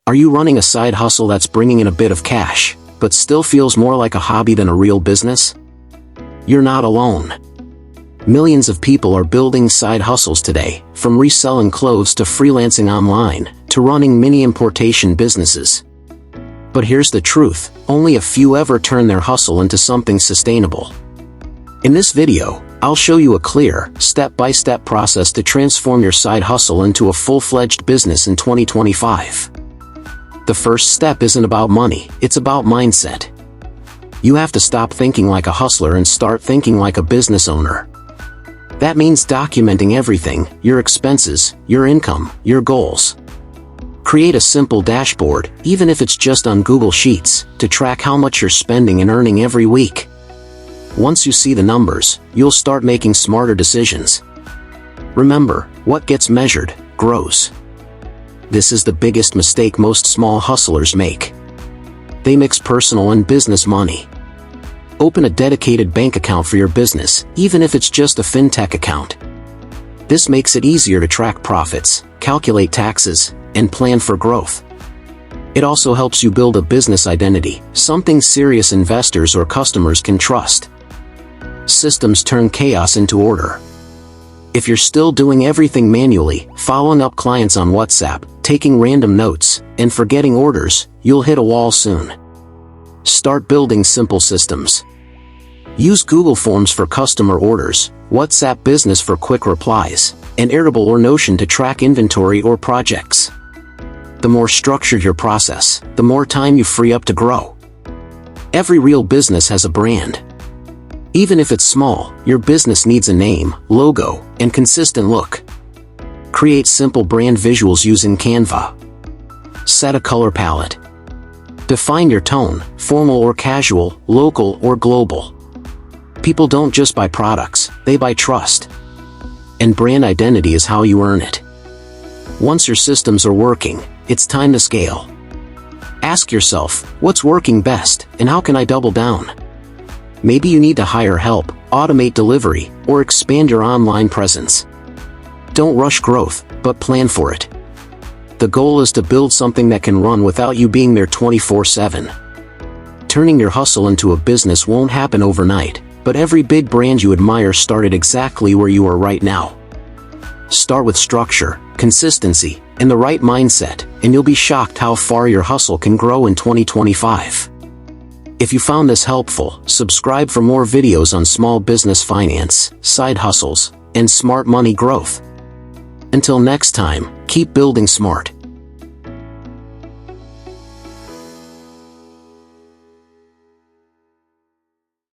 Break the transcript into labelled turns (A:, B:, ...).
A: Are you running a side hustle that's bringing in a bit of cash, but still feels more like a hobby than a real business? You're not alone. Millions of people are building side hustles today, from reselling clothes to freelancing online, to running mini-importation businesses. But here's the truth, only a few ever turn their hustle into something sustainable. In this video, I'll show you a clear, step-by-step process to transform your side hustle into a full-fledged business in 2025. The first step isn't about money, it's about mindset. You have to stop thinking like a hustler and start thinking like a business owner. That means documenting everything, your expenses, your income, your goals. Create a simple dashboard, even if it's just on Google Sheets, to track how much you're spending and earning every week. Once you see the numbers, you'll start making smarter decisions. Remember, what gets measured, grows. This is the biggest mistake most small hustlers make. They mix personal and business money. Open a dedicated bank account for your business, even if it's just a fintech account. This makes it easier to track profits, calculate taxes, and plan for growth. It also helps you build a business identity, something serious investors or customers can trust. Systems turn chaos into order. If you're still doing everything manually, following up clients on WhatsApp, taking random notes, and forgetting orders, you'll hit a wall soon. Start building simple systems. Use Google Forms for customer orders, WhatsApp Business for quick replies, and Airtable or Notion to track inventory or projects. The more structured your process, the more time you free up to grow. Every real business has a brand. Even if it's small, your business needs a name, logo, and consistent look. Create simple brand visuals using Canva. Set a color palette. Define your tone, formal or casual, local or global. People don't just buy products, they buy trust. And brand identity is how you earn it. Once your systems are working, it's time to scale. Ask yourself, what's working best, and how can I double down? Maybe you need to hire help, automate delivery, or expand your online presence. Don't rush growth, but plan for it. The goal is to build something that can run without you being there 24/7. Turning your hustle into a business won't happen overnight, but every big brand you admire started exactly where you are right now. Start with structure, consistency, and the right mindset, and you'll be shocked how far your hustle can grow in 2025. If you found this helpful, subscribe for more videos on small business finance, side hustles, and smart money growth. Until next time, keep building smart.